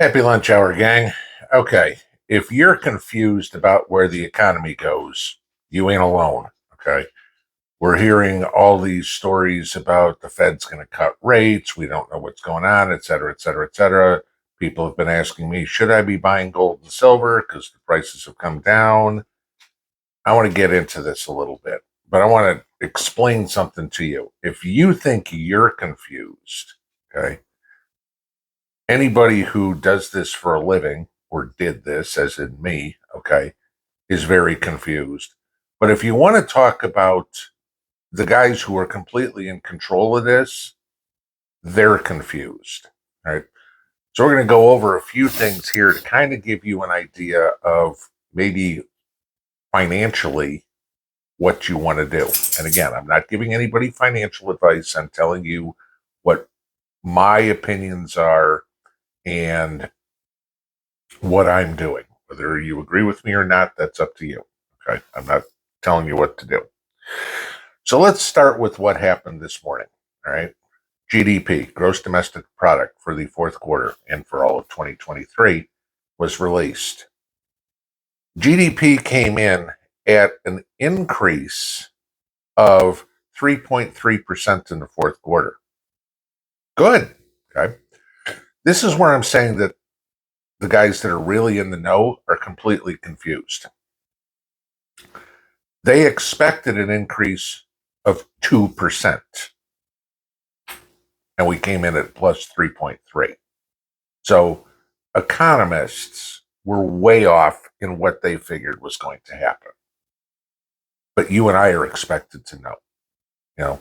Happy lunch hour, gang. Okay. If you're confused about where the economy goes, you ain't alone. Okay. We're hearing all these stories about the Fed's going to cut rates. We don't know what's going on, et cetera, et cetera, et cetera. People have been asking me, should I be buying gold and silver because the prices have come down? I want to get into this a little bit, but I want to explain something to you. If you think you're confused, okay, anybody who does this for a living or did this, as in me, okay, is very confused. But if you want to talk about the guys who are completely in control of this, they're confused. Right. So we're going to go over a few things here to kind of give you an idea of maybe financially what you want to do. And again, I'm not giving anybody financial advice. I'm telling you what my opinions are and what I'm doing. Whether you agree with me or not, that's up to you. Okay. I'm not telling you what to do. So let's start with what happened this morning. All right. GDP, gross domestic product, for the fourth quarter and for all of 2023 was released. GDP came in at an increase of 3.3% in the fourth quarter. Good. Okay. This is where I'm saying that the guys that are really in the know are completely confused. They expected an increase of 2%, and we came in at plus 3.3. So economists were way off in what they figured was going to happen. But you and I are expected to know, you know,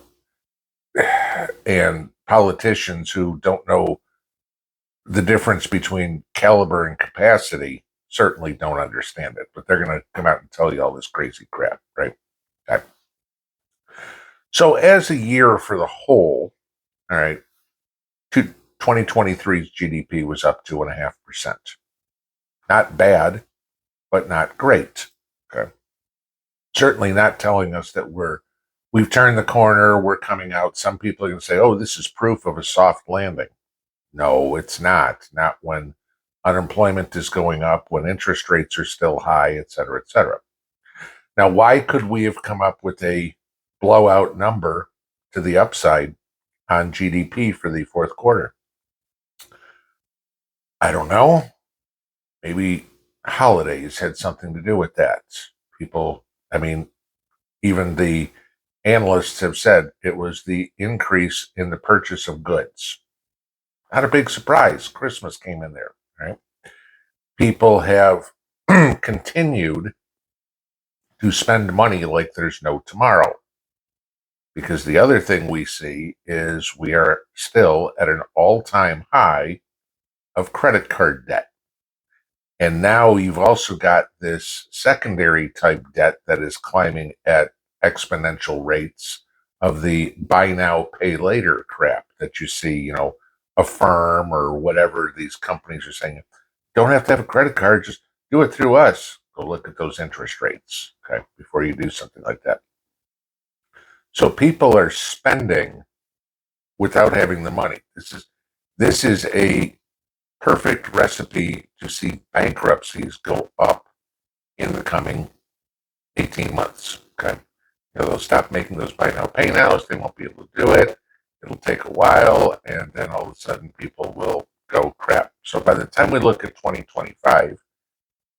and politicians who don't know the difference between caliber and capacity certainly don't understand it, but they're going to come out and tell you all this crazy crap, right? Okay. So as a year for the whole, all right, 2023's GDP was up 2.5%. Not bad, but not great. Okay. Certainly not telling us that we've turned the corner, we're coming out. Some people are going to say, oh, this is proof of a soft landing. No, it's not. Not when unemployment is going up, when interest rates are still high, et cetera, et cetera. Now, why could we have come up with a blowout number to the upside on GDP for the fourth quarter? I don't know. Maybe holidays had something to do with that. People, I mean, even the analysts have said it was the increase in the purchase of goods. Not a big surprise. Christmas came in there, right? People have continued to spend money like there's no tomorrow. Because the other thing we see is we are still at an all-time high of credit card debt. And now you've also got this secondary type debt that is climbing at exponential rates of the buy now, pay later crap that you see, you know, Affirm or whatever these companies are saying. Don't have to have a credit card, just do it through us. Go look at those interest rates, okay, before you do something like that. So people are spending without having the money. This is a perfect recipe to see bankruptcies go up in the coming 18 months. Okay. You know, they'll stop making those buy now, pay nows. They won't be able to do it. It'll take a while, and then all of a sudden people will go crap. So by the time we look at 2025,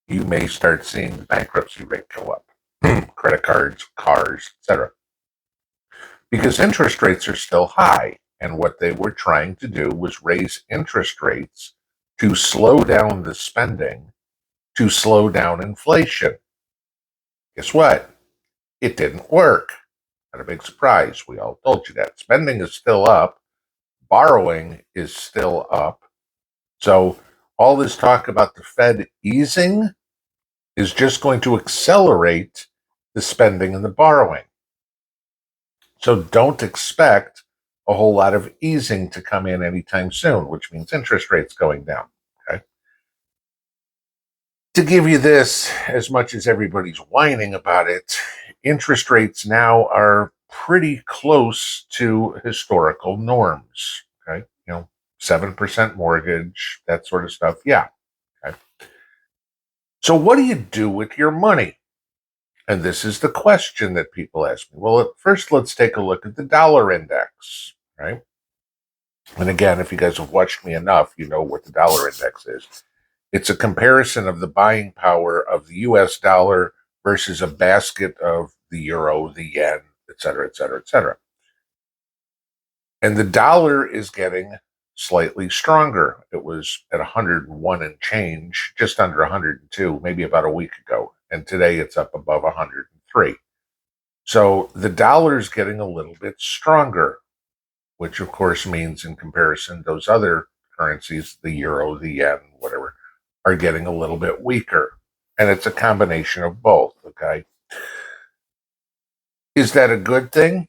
you may start seeing the bankruptcy rate go up. Credit cards, cars, etc. Because interest rates are still high. And what they were trying to do was raise interest rates to slow down the spending, to slow down inflation. Guess what? It didn't work. Not a big surprise. We all told you that. Spending is still up. Borrowing is still up. So all this talk about the Fed easing is just going to accelerate the spending and the borrowing. So don't expect a whole lot of easing to come in anytime soon, which means interest rates going down. Okay. To give you this, as much as everybody's whining about it, interest rates now are pretty close to historical norms. Okay. You know, 7% mortgage, that sort of stuff. Yeah. Okay. So what do you do with your money? And this is the question that people ask me. Well, first, let's take a look at the dollar index, right? And again, if you guys have watched me enough, you know what the dollar index is. It's a comparison of the buying power of the US dollar versus a basket of the euro, the yen, et cetera, et cetera, et cetera. And the dollar is getting slightly stronger. It was at 101 and change, just under 102, maybe about a week ago. And today it's up above 103. So the dollar is getting a little bit stronger, which of course means in comparison, those other currencies, the euro, the yen, whatever, are getting a little bit weaker. And it's a combination of both, okay? Is that a good thing?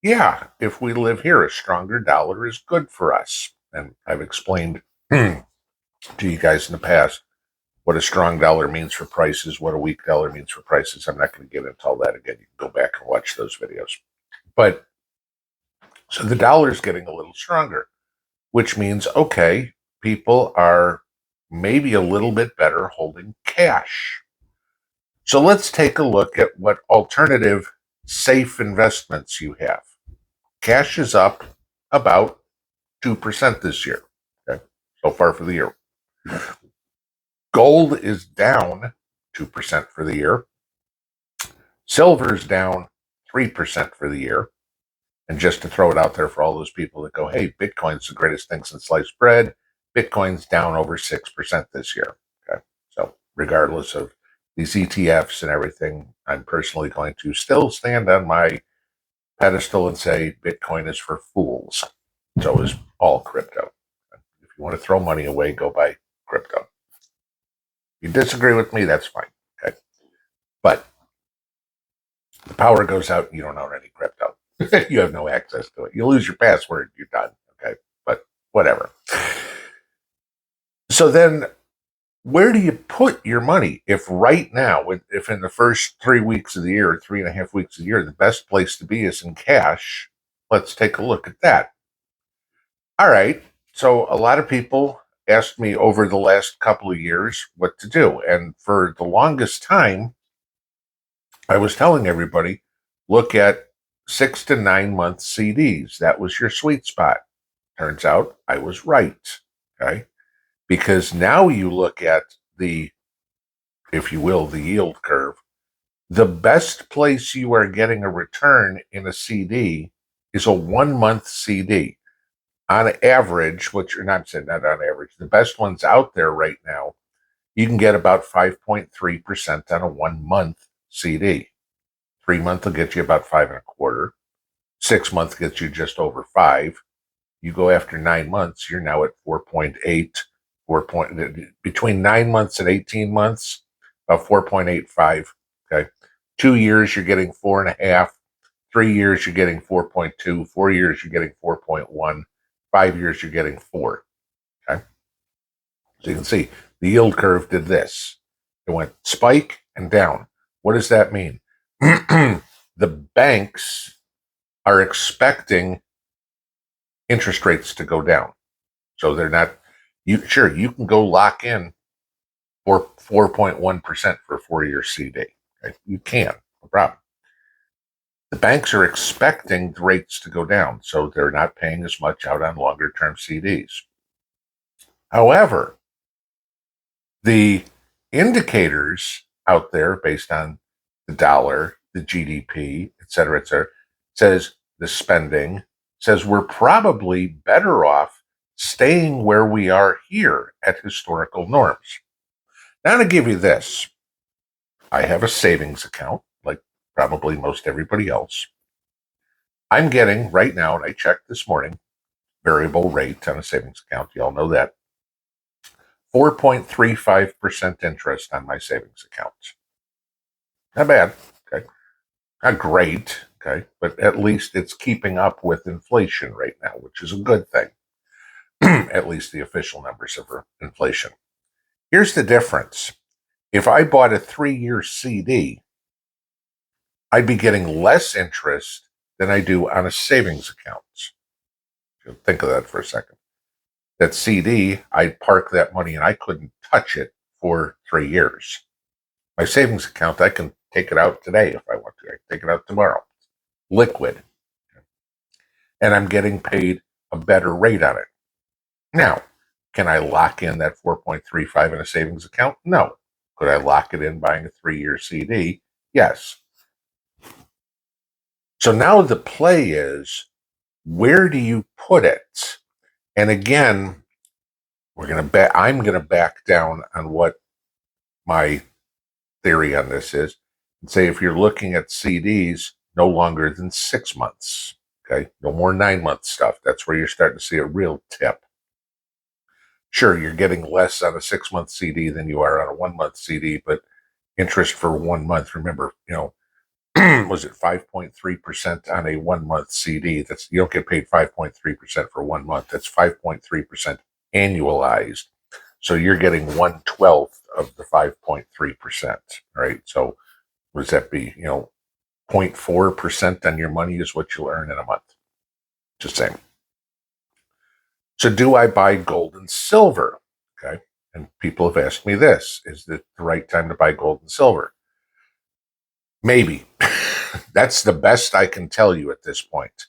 Yeah, if we live here, a stronger dollar is good for us. And I've explained to you guys in the past what a strong dollar means for prices, what a weak dollar means for prices. I'm not going to get into all that again. You can go back and watch those videos. But so the dollar is getting a little stronger, which means, okay, people are maybe a little bit better holding cash. So let's take a look at what alternative safe investments you have. Cash is up about 2% this year, okay, so far for the year. Gold is down 2% for the year. Silver is down 3% for the year. And just to throw it out there for all those people that go, hey, Bitcoin's the greatest thing since sliced bread, Bitcoin's down over 6% this year. Okay. So regardless of these ETFs and everything, I'm personally going to still stand on my pedestal and say Bitcoin is for fools. So is all crypto. If you want to throw money away, go buy crypto. If you disagree with me, that's fine. Okay. But the power goes out and you don't own any crypto. You have no access to it. You lose your password, you're done. Okay. But whatever. So then where do you put your money? If right now, if in the first 3 weeks of the year, 3.5 weeks of the year, the best place to be is in cash, let's take a look at that. All right. So a lot of people asked me over the last couple of years what to do. And for the longest time, I was telling everybody, look at 6 to 9 month CDs. That was your sweet spot. Turns out I was right. Okay. Because now you look at the, if you will, the yield curve. The best place you are getting a return in a CD is a 1 month CD. On average, which you're not saying not on average, the best ones out there right now, you can get about 5.3% on a 1 month CD. 3 month will get you about 5.25. 6 months gets you just over 5. You go after 9 months, you're now at 4.8. Between 9 months and 18 months, about 4.85. Okay. 2 years, you're getting 4.5. 3 years, you're getting 4.2. 4 years, you're getting 4.1. 5 years, you're getting 4. Okay. So you can see the yield curve did this. It went spike and down. What does that mean? The banks are expecting interest rates to go down. So they're not, sure, you can go lock in for 4.1% for a 4-year CD. Okay? You can, no problem. The banks are expecting the rates to go down, so they're not paying as much out on longer term CDs. However, the indicators out there based on the dollar, the GDP, et cetera, says the spending, says we're probably better off staying where we are here at historical norms. Now, to give you this, I have a savings account, like probably most everybody else. I'm getting right now, and I checked this morning, variable rate on a savings account. You all know that. 4.35% interest on my savings account. Not bad. Okay. Not great. Okay. But at least it's keeping up with inflation right now, which is a good thing. At least the official numbers of inflation. Here's the difference. If I bought a 3-year CD, I'd be getting less interest than I do on a savings account. Think of that for a second. That CD, I'd park that money and I couldn't touch it for 3 years. My savings account, I can take it out today if I want to. I can take it out tomorrow. Liquid. And I'm getting paid a better rate on it. Now, can I lock in that 4.35 in a savings account? No. Could I lock it in buying a 3-year CD? Yes. So now the play is, where do you put it? And again, I'm going to back down on what my theory on this is and say, if you're looking at CDs, no longer than 6 months. Okay. No more 9-month stuff. That's where you're starting to see a real tip. Sure, you're getting less on a 6-month CD than you are on a 1-month CD, but interest for 1 month, remember, was it 5.3% on a 1-month CD? You don't get paid 5.3% for 1 month. That's 5.3% annualized. So you're getting 1/12 of the 5.3%, right? So what does that be? 0.4% on your money is what you'll earn in a month. Just saying. So do I buy gold and silver? Okay. And people have asked me this, is it the right time to buy gold and silver? Maybe. That's the best I can tell you at this point.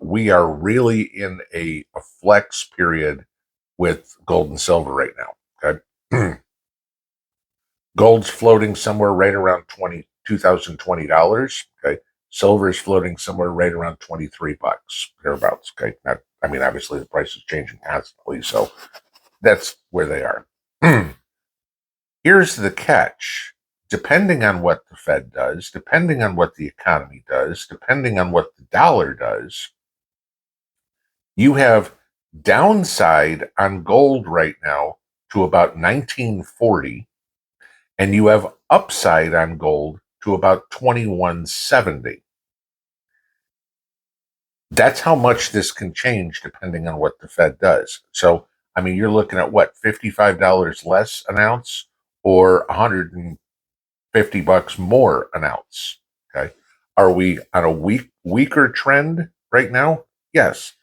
We are really in a flex period with gold and silver right now. Okay. Gold's floating somewhere right around $2,020. Okay. Silver is floating somewhere right around $23, thereabouts. Okay. Obviously the price is changing constantly, so that's where they are. Here's the catch. Depending on what the Fed does, depending on what the economy does, depending on what the dollar does, you have downside on gold right now to about 1940, and you have upside on gold to about 2170. That's how much this can change depending on what the Fed does. So, you're looking at what, $55 less an ounce or $150 more an ounce. Okay. Are we on a weaker trend right now? Yes.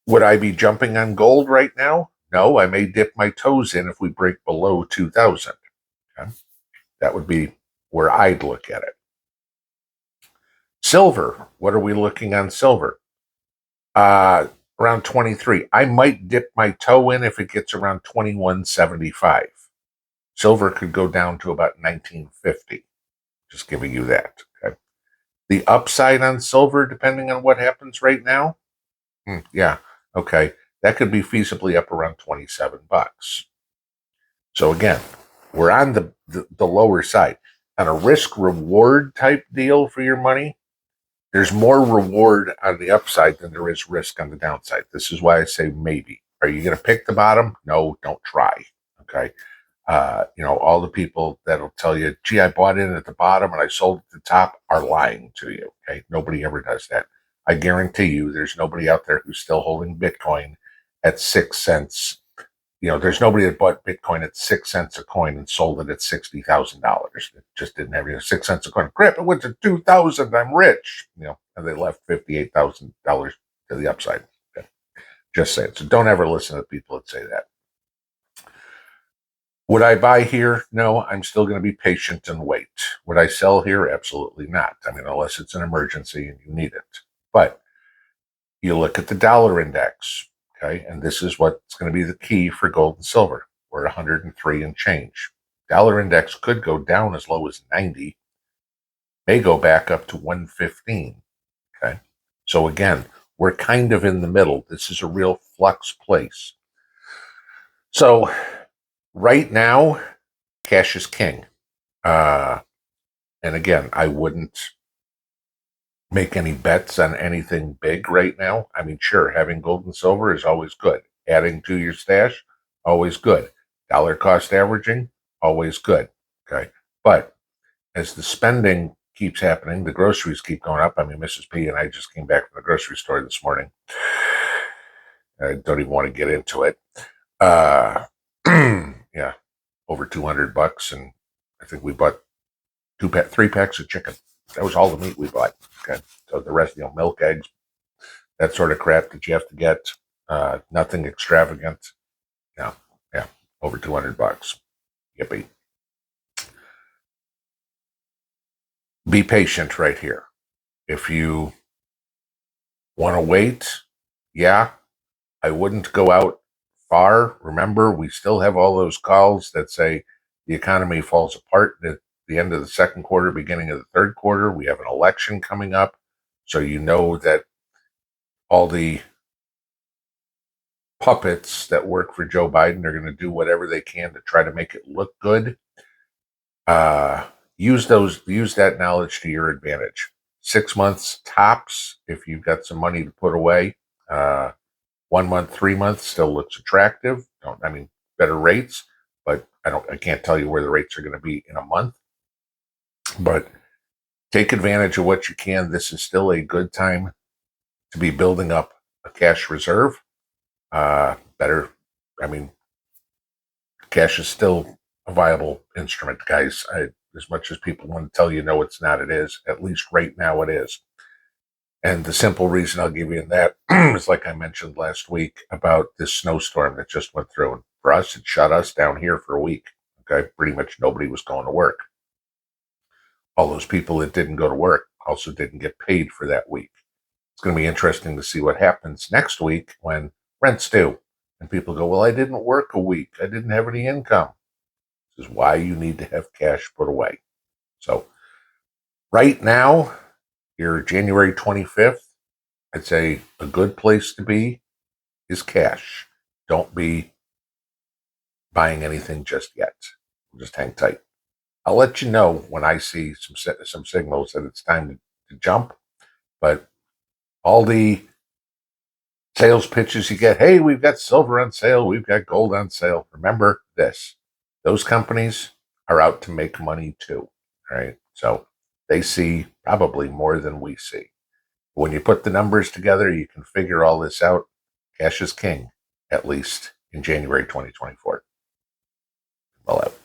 Would I be jumping on gold right now? No, I may dip my toes in if we break below 2000. Okay. That would be where I'd look at it. Silver, what are we looking on silver? Around 23. I might dip my toe in if it gets around 2175. Silver could go down to about 1950. Just giving you that. Okay. The upside on silver, depending on what happens right now, yeah, okay, that could be feasibly up around $27. So again, we're on the lower side. On a risk-reward type deal for your money, there's more reward on the upside than there is risk on the downside. This is why I say maybe. Are you going to pick the bottom? No, don't try. Okay. All the people that'll tell you, gee, I bought in at the bottom and I sold at the top are lying to you. Okay. Nobody ever does that. I guarantee you there's nobody out there who's still holding Bitcoin at 6 cents. There's nobody that bought Bitcoin at 6 cents a coin and sold it at $60,000. It just didn't have 6 cents a coin. Crap, it went to 2,000. I'm rich. And they left $58,000 to the upside. Okay. Just say it. So don't ever listen to people that say that. Would I buy here? No, I'm still going to be patient and wait. Would I sell here? Absolutely not. Unless it's an emergency and you need it. But you look at the dollar index, okay, and this is what's going to be the key for gold and silver. We're at 103 and change. Dollar index could go down as low as 90, may go back up to 115, okay? So again, we're kind of in the middle. This is a real flux place. So right now, cash is king. And again, I wouldn't make any bets on anything big right now. Sure, having gold and silver is always good. Adding to your stash, always good. Dollar cost averaging, always good. Okay. But as the spending keeps happening, the groceries keep going up. Mrs. P and I just came back from the grocery store this morning. I don't even want to get into it. Yeah, over $200, and I think we bought 3 packs of chicken. That was all the meat we bought. Okay, so the rest, milk, eggs, that sort of crap that you have to get. Nothing extravagant. No, yeah, over $200. Yippee. Be patient right here. If you want to wait, yeah, I wouldn't go out far. Remember, we still have all those calls that say the economy falls apart at the end of the second quarter, beginning of the third quarter. We have an election coming up. So you know that all the puppets that work for Joe Biden are going to do whatever they can to try to make it look good. Uh, use that knowledge to your advantage. 6 months tops if you've got some money to put away. 1 month, 3 months still looks attractive. Better rates, but I can't tell you where the rates are going to be in a month. But take advantage of what you can. This is still a good time to be building up a cash reserve. Cash is still a viable instrument, guys. As much as people want to tell you no, it's not, it is. At least right now it is. And the simple reason I'll give you in that is like I mentioned last week about this snowstorm that just went through. And for us, it shut us down here for a week. Okay. Pretty much nobody was going to work. All those people that didn't go to work also didn't get paid for that week. It's going to be interesting to see what happens next week when rent's due. And people go, well, I didn't work a week. I didn't have any income. This is why you need to have cash put away. So right now, here January 25th, I'd say a good place to be is cash. Don't be buying anything just yet. Just hang tight. I'll let you know when I see some signals that it's time to jump. But all the sales pitches you get, hey, we've got silver on sale, we've got gold on sale. Remember this. Those companies are out to make money too, right? So they see probably more than we see. When you put the numbers together, you can figure all this out. Cash is king, at least in January 2024. Well out.